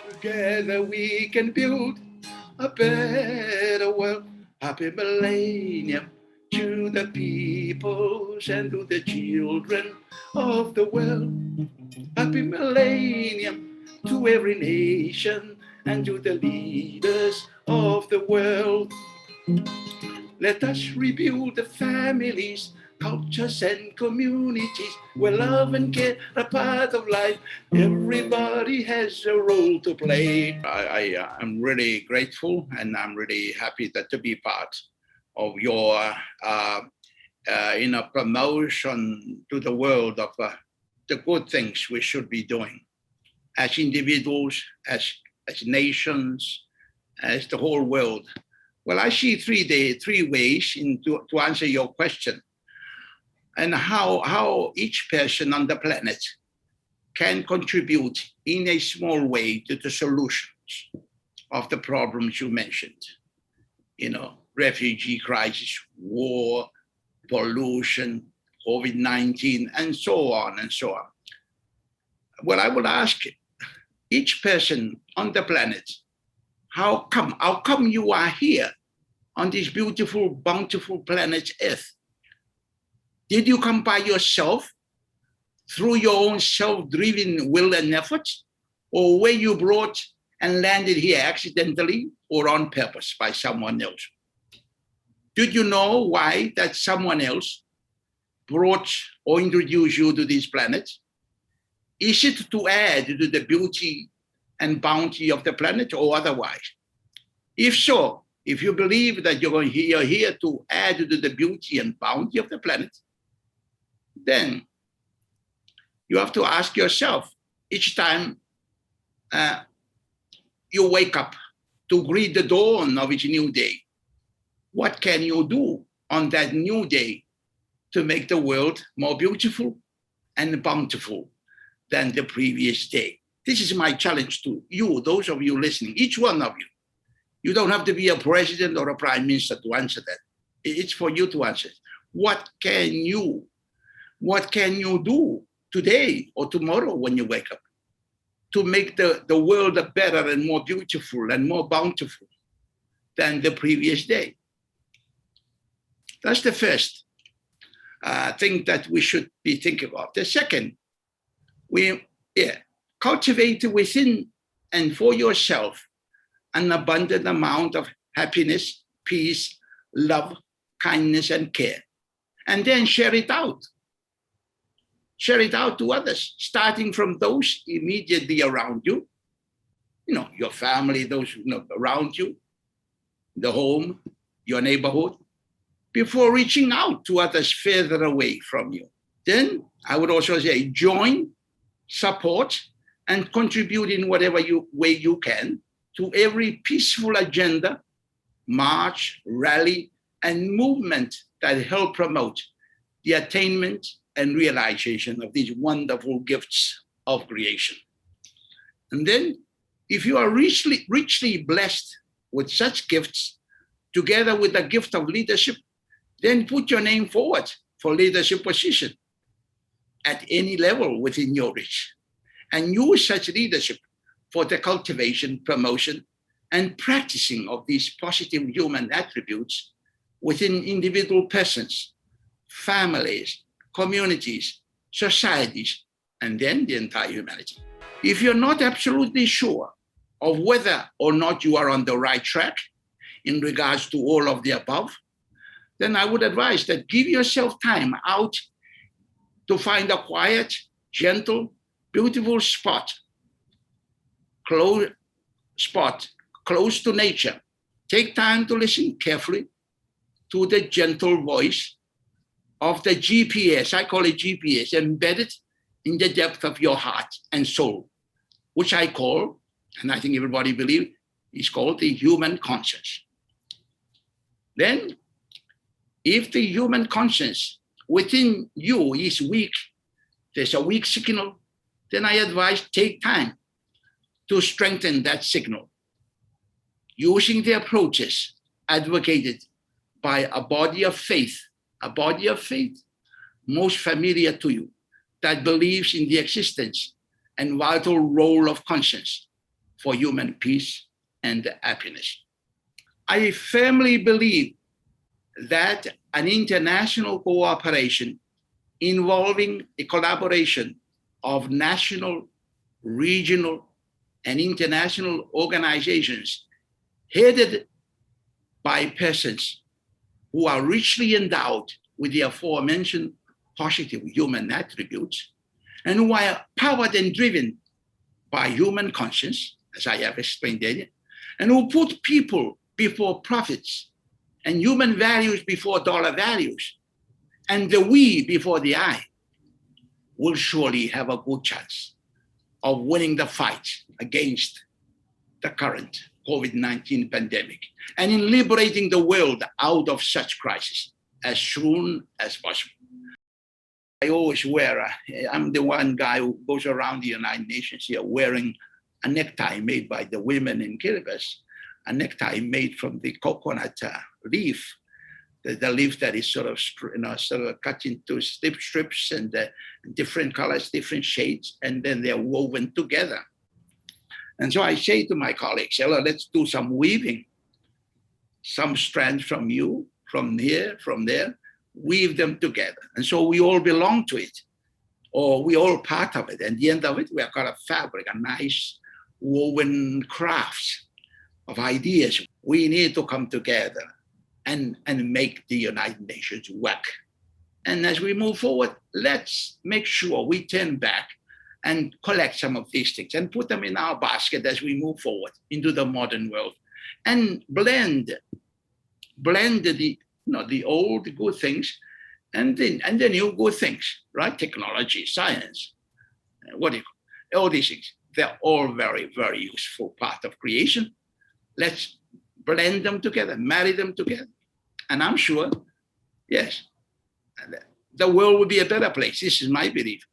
Together we can build a better world. Happy millennium to the peoples and to the children of the world. Happy millennium to every nation and to the leaders of the world. Let us rebuild the families, cultures, and communities where love and care are part of life. Everybody has a role to play. I am really grateful and I'm really happy that to be part of your promotion to the world of the good things we should be doing as individuals, as nations, as the whole world. Well, I see three ways to answer your question, and how each person on the planet can contribute in a small way to the solutions of the problems you mentioned. Refugee crisis, war, pollution, COVID-19, and so on and so on. Well, I would ask each person on the planet, how come you are here on this beautiful, bountiful planet Earth? Did you come by yourself through your own self-driven will and effort? Or were you brought and landed here accidentally or on purpose by someone else? Did you know why that someone else brought or introduced you to this planet? Is it to add to the beauty and bounty of the planet or otherwise? If so, if you believe that you're here to add to the beauty and bounty of the planet, then you have to ask yourself each time you wake up to greet the dawn of each new day, what can you do on that new day to make the world more beautiful and bountiful than the previous day? This is my challenge to you, those of you listening, each one of you. You don't have to be a president or a prime minister to answer that. It's for you to answer. What can you do today or tomorrow when you wake up to make the world a better and more beautiful and more bountiful than the previous day? That's the first thing that we should be thinking of. The second, cultivate within and for yourself an abundant amount of happiness, peace, love, kindness, and care. And then share it out. Share it out to others, starting from those immediately around you, your family, those around you, the home, your neighborhood, before reaching out to others further away from you. Then I would also say join, support, and contribute in whatever way you can to every peaceful agenda, march, rally, and movement that help promote the attainment and realization of these wonderful gifts of creation. And then, if you are richly blessed with such gifts, together with the gift of leadership, then put your name forward for leadership position at any level within your reach, and use such leadership for the cultivation, promotion, and practicing of these positive human attributes within individual persons, families, communities, societies, and then the entire humanity. If you're not absolutely sure of whether or not you are on the right track in regards to all of the above, then I would advise that give yourself time out to find a quiet, gentle, beautiful spot close to nature. Take time to listen carefully to the gentle voice of the GPS, I call it GPS, embedded in the depth of your heart and soul, which I call, and I think everybody believes, is called the human conscience. Then, if the human conscience within you is weak, there's a weak signal, then I advise take time to strengthen that signal using the approaches advocated by a body of faith most familiar to you, that believes in the existence and vital role of conscience for human peace and happiness. I firmly believe that an international cooperation involving the collaboration of national, regional, and international organizations headed by persons who are richly endowed with the aforementioned positive human attributes and who are powered and driven by human conscience, as I have explained earlier, and who put people before profits and human values before dollar values and the we before the I, will surely have a good chance of winning the fight against the current COVID-19 pandemic and in liberating the world out of such crisis as soon as possible. I always wear, I'm the one guy who goes around the United Nations here wearing a necktie made by the women in Kiribati, a necktie made from the coconut leaf, the leaf that is sort of cut into strips and different colors, different shades, and then they're woven together. And so I say to my colleagues, let's do some weaving, some strands from you, from here, from there, weave them together. And so we all belong to it, or we all part of it. And at the end of it, we have got a fabric, a nice woven crafts of ideas. We need to come together and make the United Nations work. And as we move forward, let's make sure we turn back and collect some of these things and put them in our basket as we move forward into the modern world and blend the old good things and the new good things, right? Technology, science, all these things. They're all very, very useful part of creation. Let's blend them together, marry them together. And I'm sure, yes, the world will be a better place. This is my belief.